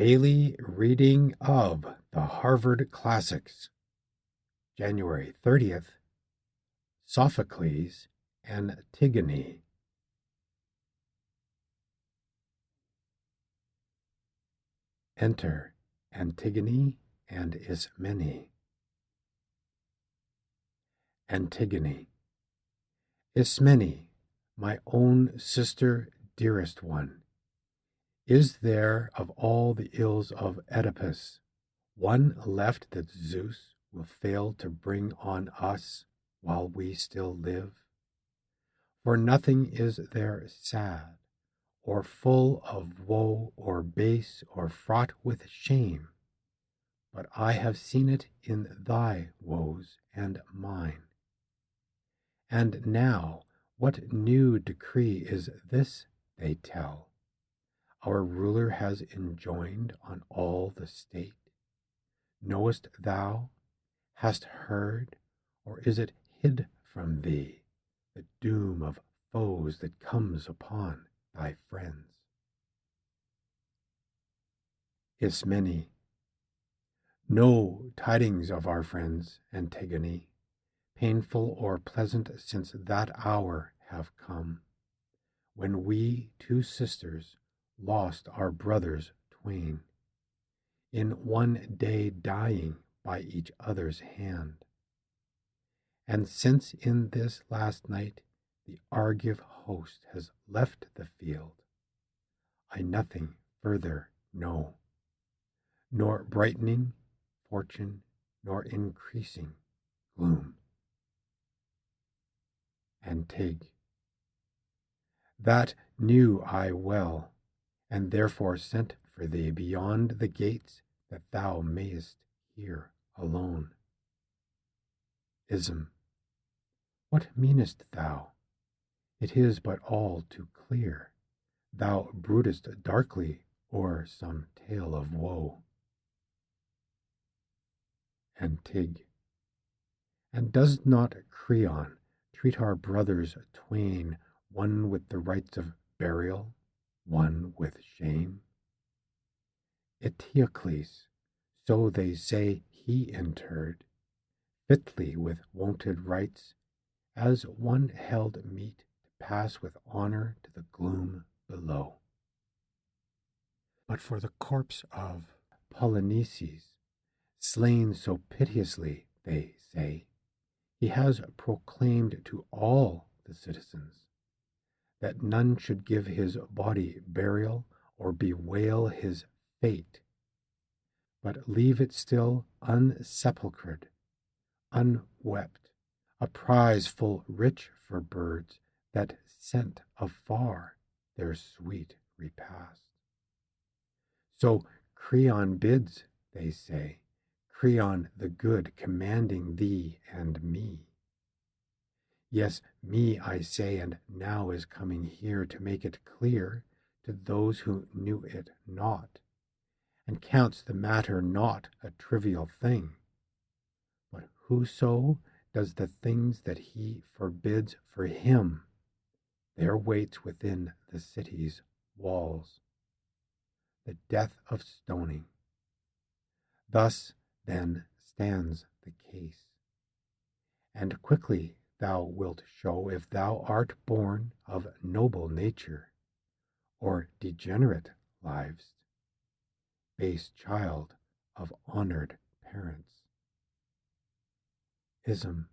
Daily Reading of the Harvard Classics, January 30th, Sophocles, Antigone. Enter Antigone and Ismene. Antigone. Ismene, my own sister, dearest one, is there of all the ills of Oedipus one left that Zeus will fail to bring on us while we still live? For nothing is there sad, or full of woe, or base, or fraught with shame, but I have seen it in thy woes and mine. And now, what new decree is this, they tell, our ruler has enjoined on all the state? Knowest thou, hast heard, or is it hid from thee, the doom of foes that comes upon thy friends? Ismene. No tidings of our friends, Antigone, painful or pleasant since that hour have come, when we two sisters lost our brothers twain, in one day dying by each other's hand. And since in this last night the Argive host has left the field, I nothing further know, nor brightening fortune, nor increasing gloom. Antig. That knew I well, and therefore sent for thee beyond the gates, that thou mayest hear alone. Ism. What meanest thou? It is but all too clear. Thou broodest darkly o'er some tale of woe. Antig. And does not Creon treat our brothers twain, one with the rites of burial, one with shame? Eteocles, so they say he interred, fitly with wonted rites, as one held meet to pass with honor to the gloom below. But for the corpse of Polynices, slain so piteously, they say, he has proclaimed to all the citizens that none should give his body burial or bewail his fate, but leave it still unsepulchred, unwept, a prize full rich for birds that scent afar their sweet repast. So Creon bids, they say, Creon the good commanding thee and me. Yes, me I say, and now is coming here to make it clear to those who knew it not, and counts the matter not a trivial thing. But whoso does the things that he forbids for him, there waits within the city's walls the death of stoning. Thus then stands the case, and quickly thou wilt show if thou art born of noble nature, or degenerate livest, base child of honored parents. Ism.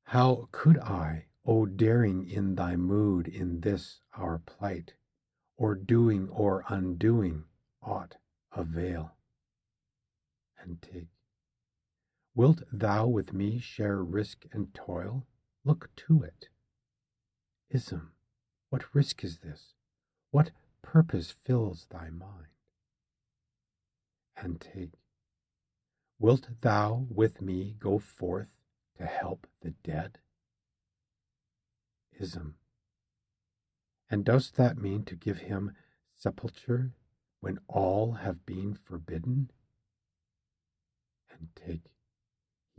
How could I, O daring in thy mood in this our plight, or doing or undoing aught avail? Antig. Wilt thou with me share risk and toil? Look to it. Ism. What risk is this? What purpose fills thy mind? Antig. Wilt thou with me go forth to help the dead? Ism. And dost that mean to give him sepulture when all have been forbidden? Antig.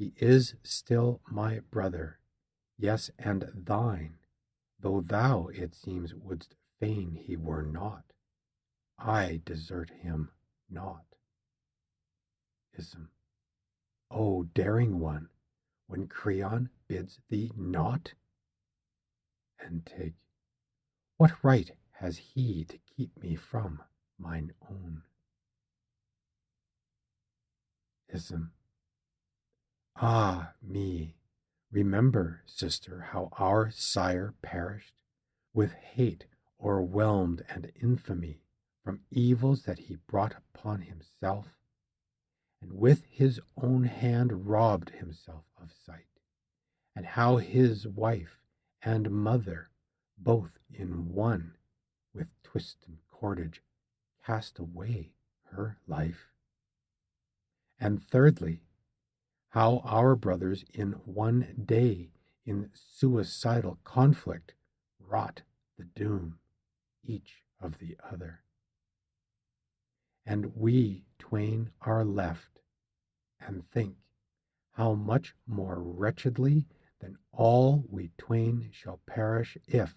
He is still my brother, yes, and thine, though thou, it seems, wouldst fain he were not. I desert him not. Ism. O daring one, when Creon bids thee not? Anteg. What right has he to keep me from mine own? Ism. Ah me, remember, sister, how our sire perished, with hate o'erwhelmed and infamy, from evils that he brought upon himself, and with his own hand robbed himself of sight, and how his wife and mother, both in one, with twist and cordage, cast away her life. And thirdly, how our brothers in one day in suicidal conflict wrought the doom, each of the other. And we twain are left, and think how much more wretchedly than all we twain shall perish if,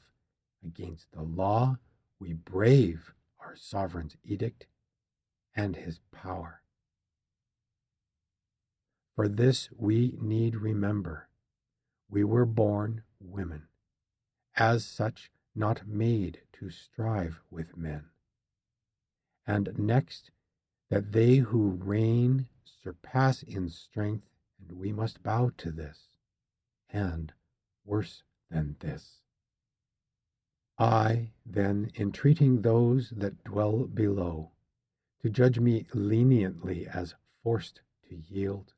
against the law, we brave our sovereign's edict and his power. For this we need remember, we were born women, as such not made to strive with men. And next, that they who reign surpass in strength, and we must bow to this, and worse than this. I, then, entreating those that dwell below, to judge me leniently as forced to yield,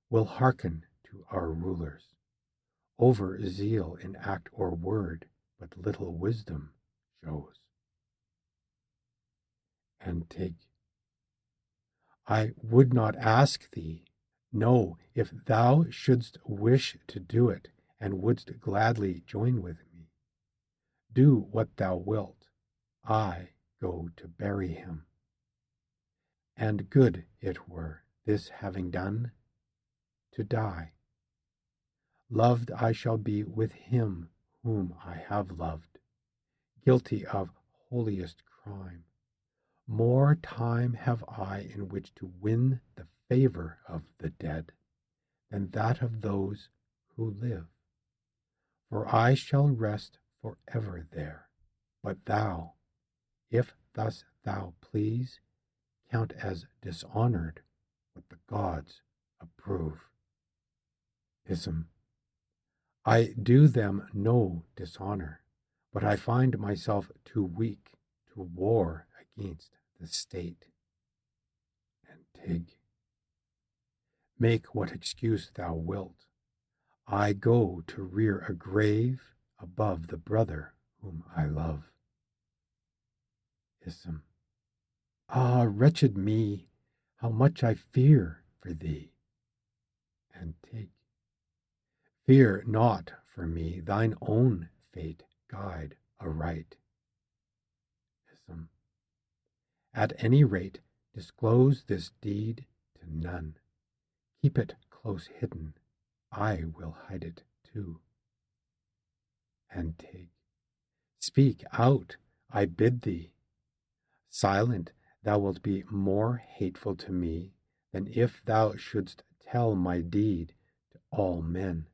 will hearken to our rulers. Over zeal in act or word, but little wisdom shows. Anteg. I would not ask thee, no, if thou shouldst wish to do it, and wouldst gladly join with me. Do what thou wilt, I go to bury him. And good it were, this having done, to die. Loved I shall be with him whom I have loved, guilty of holiest crime. More time have I in which to win the favor of the dead than that of those who live. For I shall rest forever there, but thou, if thus thou please, count as dishonored what the gods approve. Ism. I do them no dishonor, but I find myself too weak to war against the state. Anteg. Make what excuse thou wilt. I go to rear a grave above the brother whom I love. Ism. Ah, wretched me, how much I fear for thee. Anteg. Fear not for me, thine own fate guide aright. Ism. At any rate, disclose this deed to none. Keep it close hidden, I will hide it too. Anteg. Speak out, I bid thee. Silent, thou wilt be more hateful to me than if thou shouldst tell my deed to all men.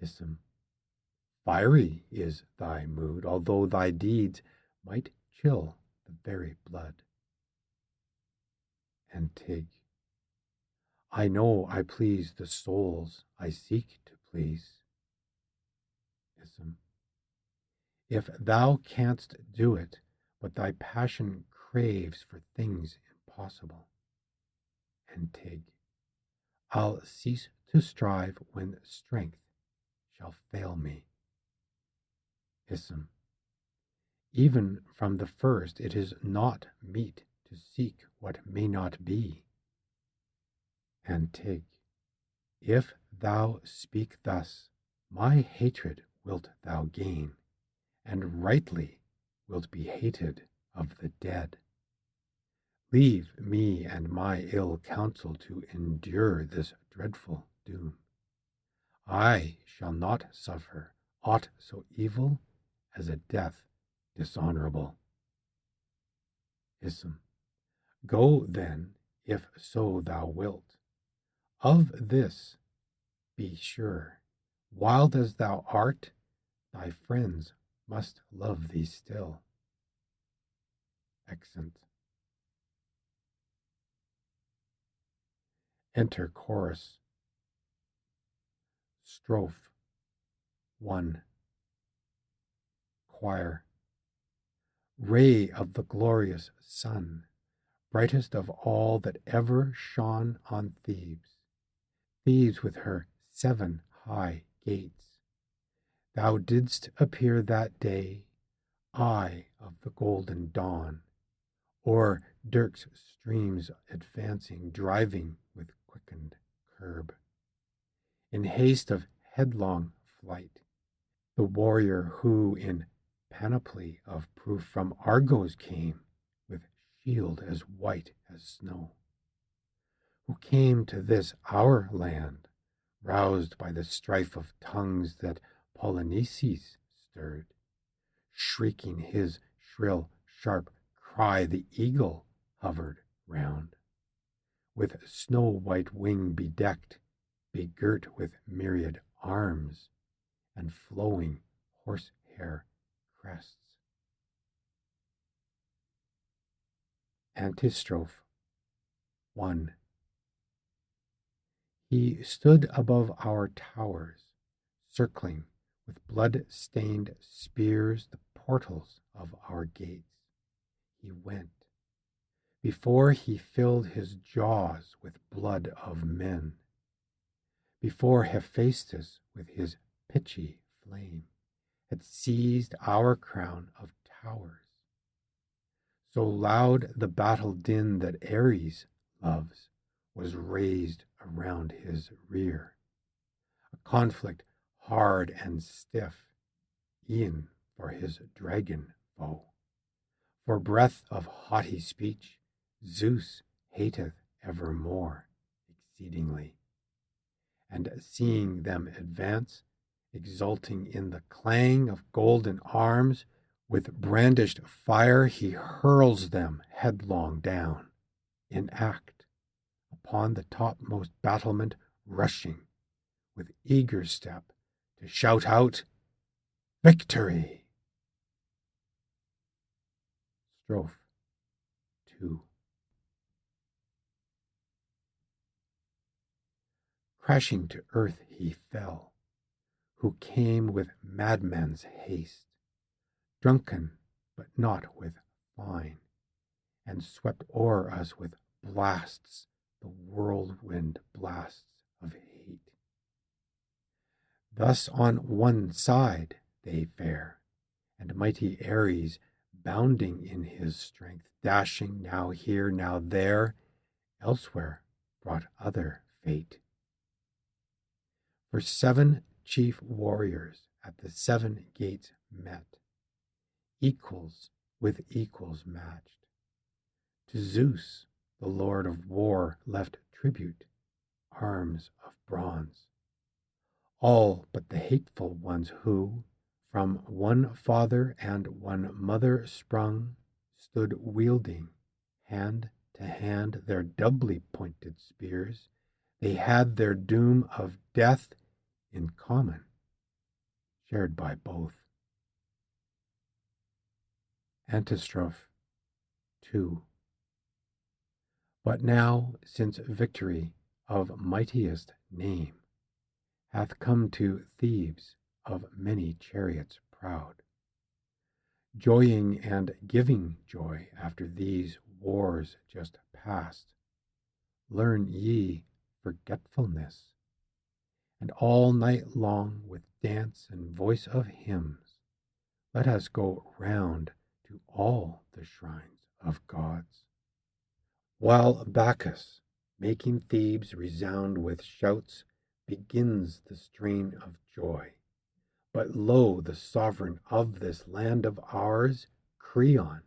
Ism. Fiery is thy mood, although thy deeds might chill the very blood. Anteg. I know I please the souls I seek to please. Ism. If thou canst do it, but thy passion craves for things impossible. Anteg. I'll cease to strive when strength shall fail me. Ism. Even from the first it is not meet to seek what may not be. Anteg. If thou speak thus, my hatred wilt thou gain, and rightly wilt be hated of the dead. Leave me and my ill counsel to endure this dreadful doom. I shall not suffer aught so evil as a death dishonorable. Ism. Go then, if so thou wilt. Of this be sure, wild as thou art, thy friends must love thee still. Accent. Enter chorus. Strophe 1. Choir. Ray of the glorious sun, brightest of all that ever shone on Thebes, Thebes with her 7 high gates. Thou didst appear that day, eye of the golden dawn, o'er Dirk's streams advancing, driving with quickened curb. In haste of headlong flight, the warrior who in panoply of proof from Argos came, with shield as white as snow, who came to this our land, roused by the strife of tongues that Polynices stirred, shrieking his shrill, sharp cry, the eagle hovered round, with snow-white wing bedecked, begirt with myriad arms, and flowing horsehair crests. Antistrophe 1. He stood above our towers, circling with blood-stained spears the portals of our gates. He went. Before he filled his jaws with blood of men, before Hephaestus with his pitchy flame had seized our crown of towers, so loud the battle din that Ares loves was raised around his rear, a conflict hard and stiff, e'en for his dragon foe. For breath of haughty speech Zeus hateth evermore exceedingly, and seeing them advance, exulting in the clang of golden arms, with brandished fire he hurls them headlong down, in act, upon the topmost battlement rushing, with eager step, to shout out, Victory! Strophe 2. Crashing to earth he fell, who came with madman's haste, drunken but not with wine, and swept o'er us with blasts, the whirlwind blasts of hate. Thus on one side they fare, and mighty Ares, bounding in his strength, dashing now here, now there, elsewhere brought other fate. For 7 chief warriors at the 7 gates met, equals with equals matched. To Zeus, the Lord of War, left tribute, arms of bronze. All but the hateful ones who, from one father and one mother sprung, stood wielding, hand to hand, their doubly pointed spears. They had their doom of death in common, shared by both. Antistrophe 2. But now, since victory of mightiest name hath come to Thebes of many chariots proud, joying and giving joy after these wars just past, learn ye forgetfulness, and all night long with dance and voice of hymns let us go round to all the shrines of gods, while Bacchus, making Thebes resound with shouts, begins the strain of joy. But lo, the sovereign of this land of ours, Creon,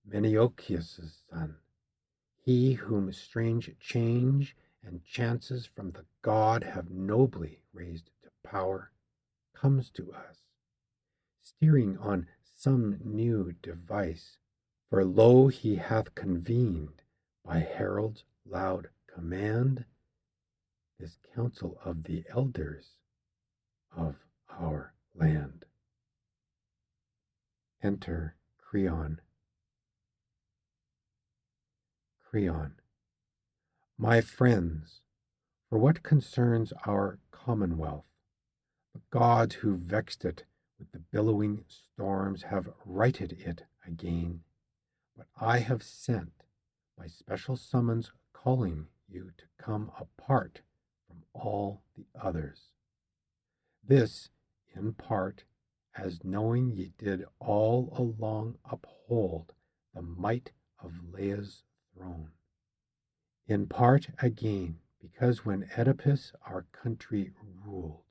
Meniochius' son, he whom strange change and chances from the god have nobly raised to power, comes to us, steering on some new device For lo, he hath convened by herald's loud command this council of the elders of our land. Enter Creon. Creon. My friends, for what concerns our commonwealth, the gods who vexed it with the billowing storms have righted it again. But I have sent by special summons calling you to come apart from all the others. This, in part, as knowing ye did all along uphold the might of Leah's throne. In part, again, because when Oedipus our country ruled,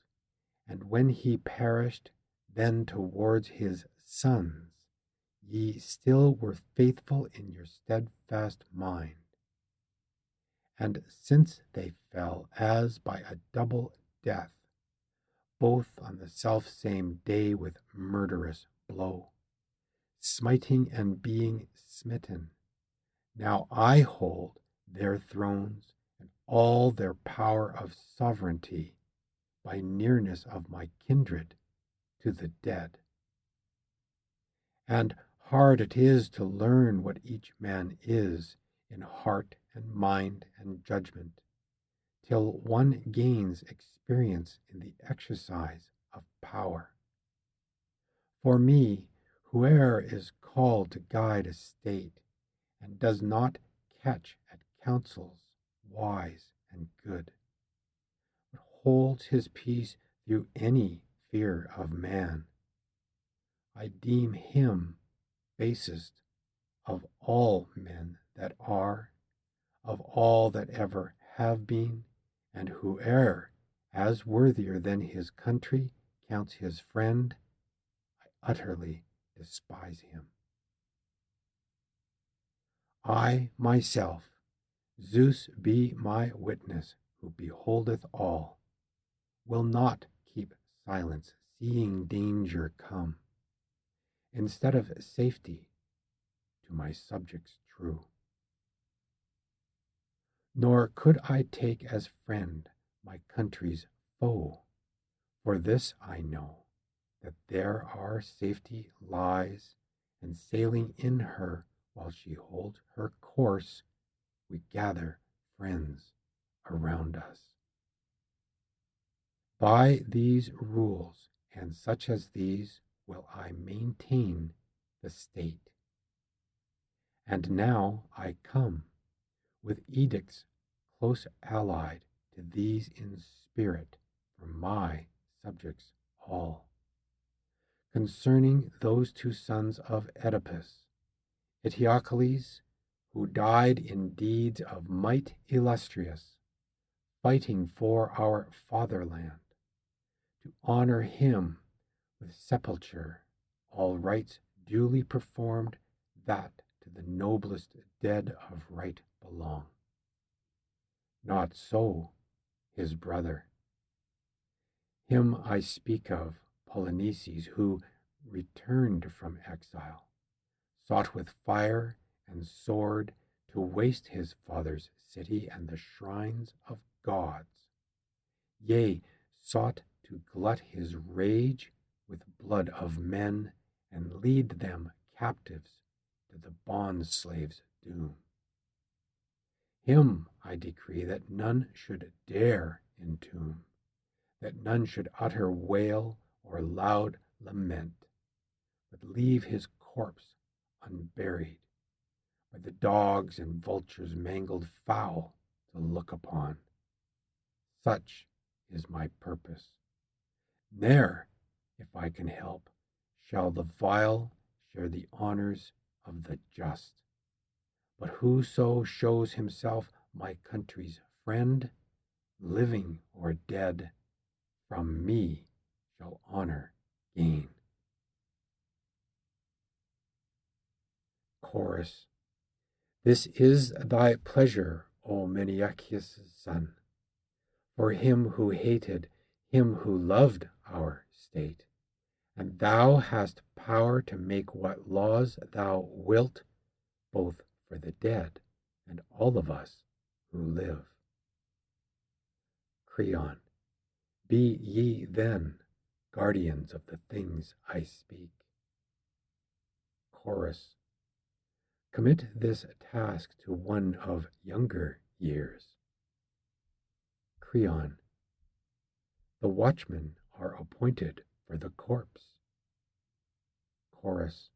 and when he perished, then towards his sons, ye still were faithful in your steadfast mind. And since they fell as by a double death, both on the selfsame day with murderous blow, smiting and being smitten, now I hold their thrones and all their power of sovereignty by nearness of my kindred to the dead. And hard it is to learn what each man is in heart and mind and judgment, till one gains experience in the exercise of power. For me, whoe'er is called to guide a state, and does not catch at counsels wise and good, but holds his peace through any fear of man, I deem him basest of all men that are, of all that ever have been, and whoe'er as worthier than his country counts his friend, I utterly despise him. I myself, Zeus be my witness, who beholdeth all, will not keep silence, seeing danger come, instead of safety to my subjects true. Nor could I take as friend my country's foe, for this I know, that there our safety lies, and sailing in her while she holds her course, we gather friends around us. By these rules, and such as these, will I maintain the state. And now I come, with edicts close allied to these in spirit, for my subjects all, concerning those two sons of Oedipus, Eteocles, who died in deeds of might illustrious, fighting for our fatherland, to honor him with sepulture, all rites duly performed, that to the noblest dead of right belong. Not so his brother. Him I speak of, Polynices, who, returned from exile, sought with fire and sword to waste his father's city and the shrines of gods, yea, sought to glut his rage with blood of men, and lead them captives to the bond slave's doom. Him I decree that none should dare entomb, that none should utter wail or loud lament, but leave his corpse unburied, by the dogs and vultures mangled foul to look upon. Such is my purpose. Ne'er, if I can help, shall the vile share the honors of the just. But whoso shows himself my country's friend, living or dead, from me shall honor gain. Chorus. This is thy pleasure, O Menelaus' son, for him who hated, him who loved our state, and thou hast power to make what laws thou wilt both for the dead and all of us who live. Creon, be ye then guardians of the things I speak. Chorus, commit this task to one of younger years. Creon, the watchmen are appointed for the corpse. Chorus,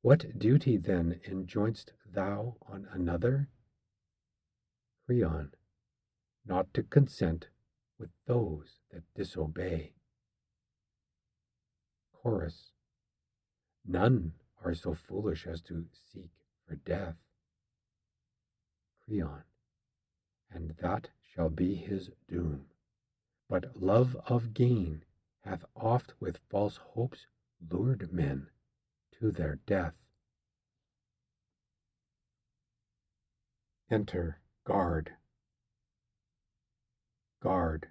what duty then enjoin'st thou on another? Creon, not to consent with those that disobey. Chorus, none are so foolish as to seek for death. Creon, and that shall be his doom. But love of gain hath oft with false hopes lured men to their death. Enter Guard. Guard.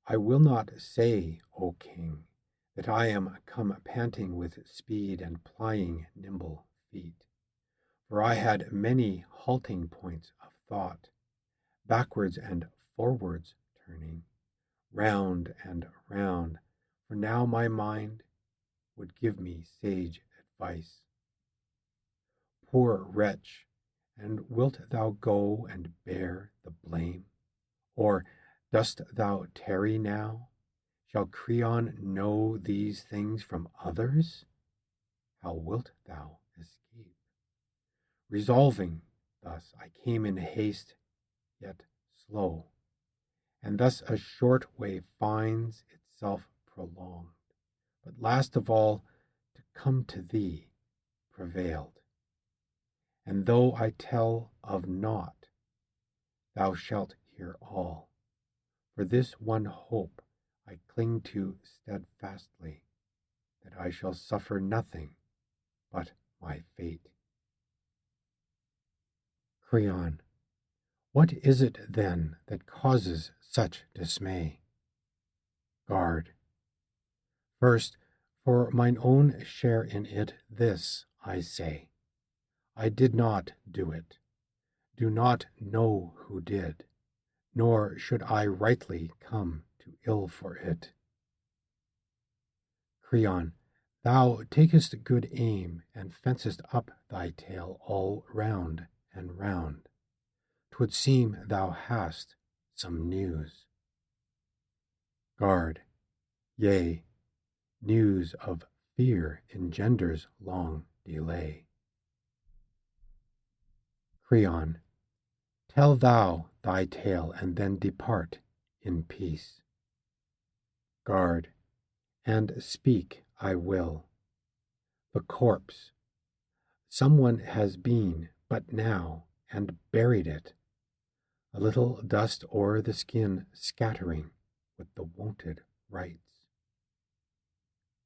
I will not say, O king, that I am come panting with speed and plying nimble feet, for I had many halting points of thought, backwards and forwards turning, round and round, for now my mind would give me sage advice. Poor wretch, and wilt thou go and bear the blame? Or dost thou tarry now? Shall Creon know these things from others? How wilt thou escape? Resolving thus, I came in haste, yet slow, and thus a short way finds itself prolonged, but last of all to come to thee prevailed. And though I tell of naught, thou shalt hear all, for this one hope I cling to steadfastly, that I shall suffer nothing but my fate. Creon, what is it then that causes such dismay? Guard, first, for mine own share in it, this I say, I did not do it, do not know who did, nor should I rightly come to ill for it. Creon, thou takest good aim, and fencest up thy tale all round and round. 'Twould seem thou hast some news. Guard, yea, news of fear engenders long delay. Creon, tell thou thy tale, and then depart in peace. Guard, and speak I will. The corpse, someone has been but now, and buried it, a little dust o'er the skin scattering with the wonted rites.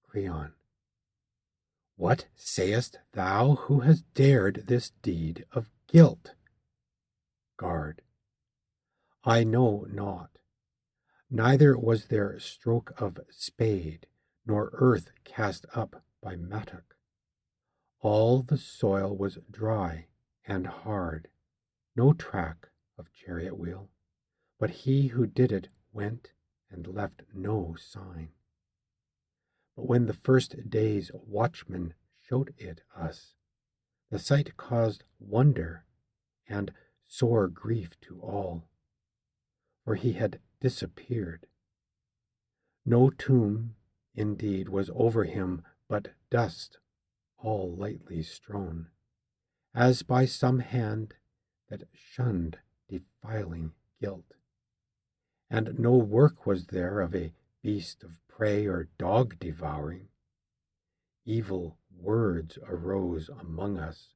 Creon, what sayest thou? Who has dared this deed of guilt? Guard, I know not, neither was there stroke of spade, nor earth cast up by mattock. All the soil was dry and hard, no track of chariot wheel, but he who did it went and left no sign. But when the first day's watchman showed it us, the sight caused wonder and sore grief to all, for he had disappeared. No tomb, indeed, was over him, but dust, all lightly strown, as by some hand that shunned defiling guilt. And no work was there of a beast of prey or dog devouring. Evil words arose among us,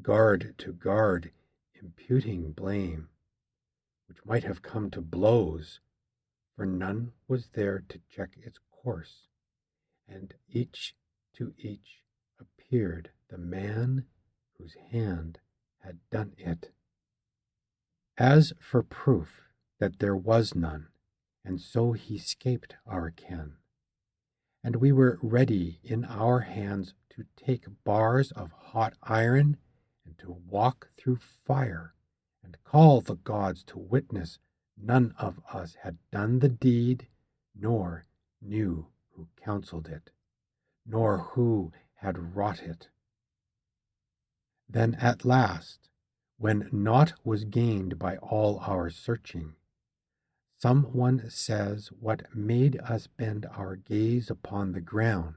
guard to guard imputing blame, which might have come to blows, for none was there to check its course, and each to each appeared the man whose hand had done it. As for proof that there was none, and so he scaped our ken, and we were ready in our hands to take bars of hot iron and to walk through fire and call the gods to witness none of us had done the deed, nor knew who counseled it, nor who had wrought it. Then at last, when naught was gained by all our searching, someone says what made us bend our gaze upon the ground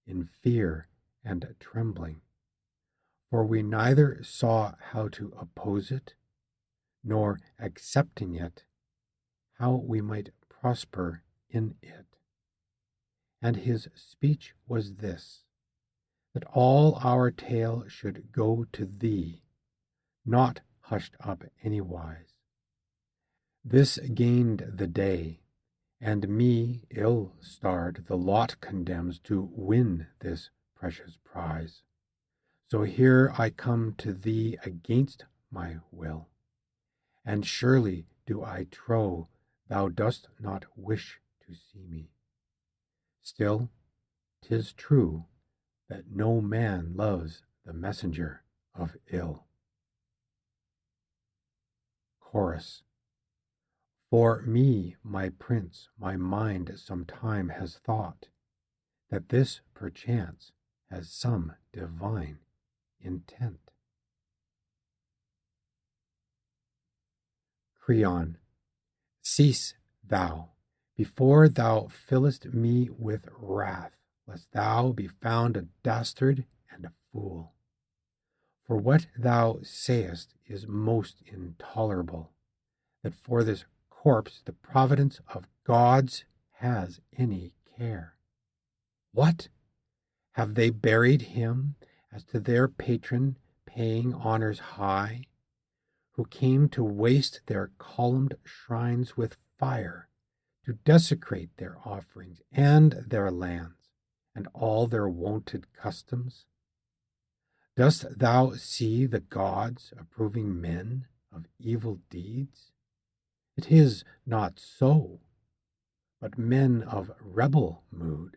in fear and trembling, for we neither saw how to oppose it, nor accepting it, how we might prosper in it. And his speech was this, that all our tale should go to thee, not hushed up anywise. This gained the day, and me ill-starred the lot condemns to win this precious prize. So here I come to thee against my will, and surely do I trow thou dost not wish to see me. Still, 'tis true that no man loves the messenger of ill. Chorus. For me, my prince, my mind sometime has thought that this perchance has some divine intent. Creon. Cease thou, before thou fillest me with wrath, lest thou be found a dastard and a fool. For what thou sayest is most intolerable, that for this corpse the providence of gods has any care. What? Have they buried him as to their patron, paying honors high, who came to waste their columned shrines with fire, to desecrate their offerings and their lands, and all their wonted customs? Dost thou see the gods approving men of evil deeds? It is not so, but men of rebel mood,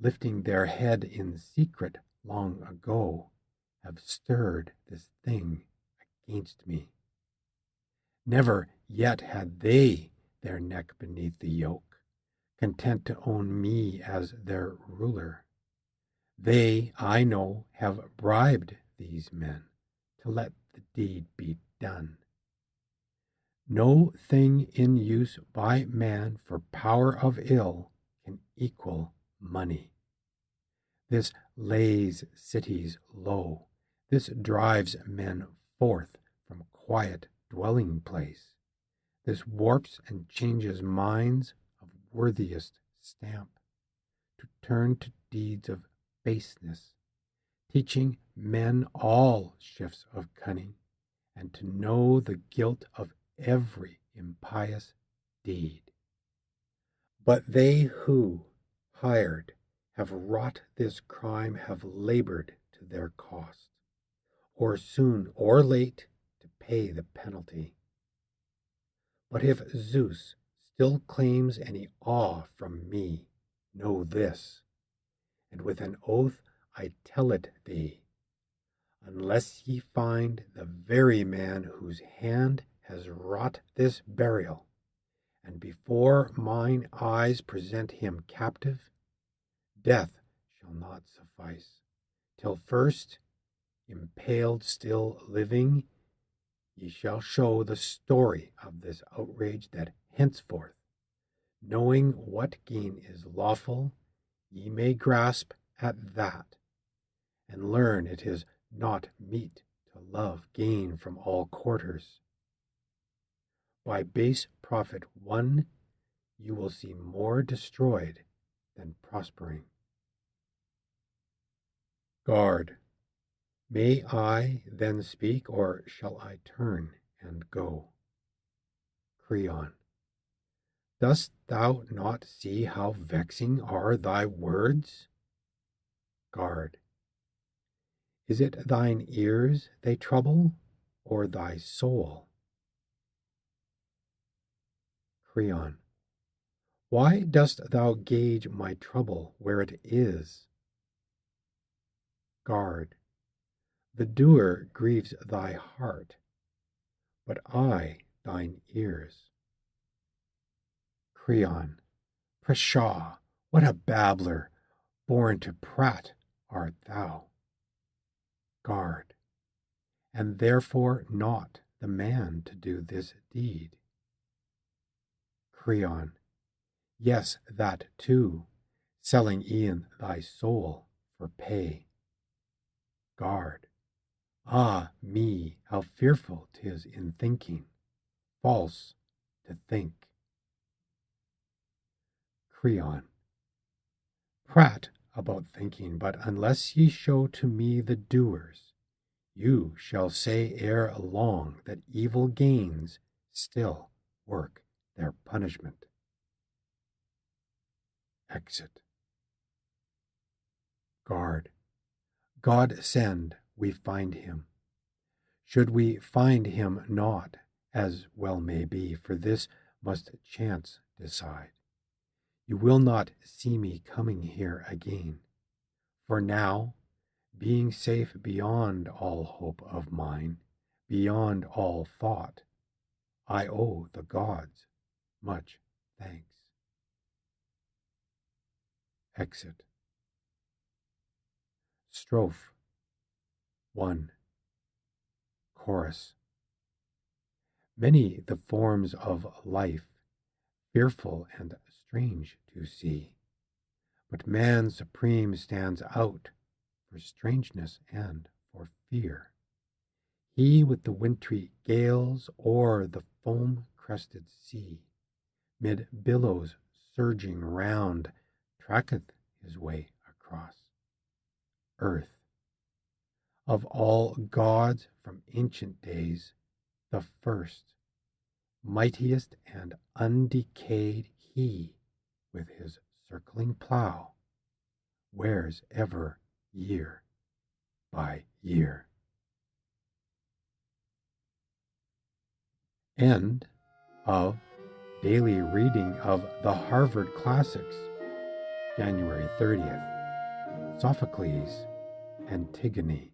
lifting their head in secret long ago, have stirred this thing against me. Never yet had they their neck beneath the yoke, content to own me as their ruler. They, I know, have bribed these men to let the deed be done. No thing in use by man for power of ill can equal money. This lays cities low. This drives men forth from quiet dwelling place. This warps and changes minds of worthiest stamp to turn to deeds of baseness, teaching men all shifts of cunning, and to know the guilt of every impious deed. But they who, hired, have wrought this crime have labored to their cost, or soon or late to pay the penalty. But if Zeus still claims any awe from me, know this, and with an oath I tell it thee, unless ye find the very man whose hand has wrought this burial, and before mine eyes present him captive, death shall not suffice, till first, impaled still living, ye shall show the story of this outrage, that henceforth, knowing what gain is lawful, ye may grasp at that, and learn it is not meet to love gain from all quarters. By base profit won, you will see more destroyed than prospering. Guard. May I then speak, or shall I turn and go? Creon. Dost thou not see how vexing are thy words? Guard. Is it thine ears they trouble, or thy soul? Creon. Why dost thou gauge my trouble where it is? Guard. The doer grieves thy heart, but I thine ears. Creon. Pshaw, what a babbler, born to prate art thou. Guard. And therefore not the man to do this deed. Creon. Yes, that too, selling e'en thy soul for pay. Guard. Ah me, how fearful 'tis in thinking, false to think. Creon. Prate about thinking, but unless ye show to me the doers, you shall say ere long that evil gains still work their punishment. Exit. Guard. God send we find him. Should we find him not, as well may be, for this must chance decide, you will not see me coming here again. For now, being safe beyond all hope of mine, beyond all thought, I owe the gods much thanks. Exit. Strophe 1. Chorus. Many the forms of life, fearful and strange to see, but man supreme stands out for strangeness and for fear. He with the wintry gales o'er the foam-crested sea, mid billows surging round, tracketh his way across. Earth. Of all gods from ancient days, the first, mightiest and undecayed, he, with his circling plough, wears ever year by year. End of Daily Reading of the Harvard Classics, January 30th. Sophocles, Antigone.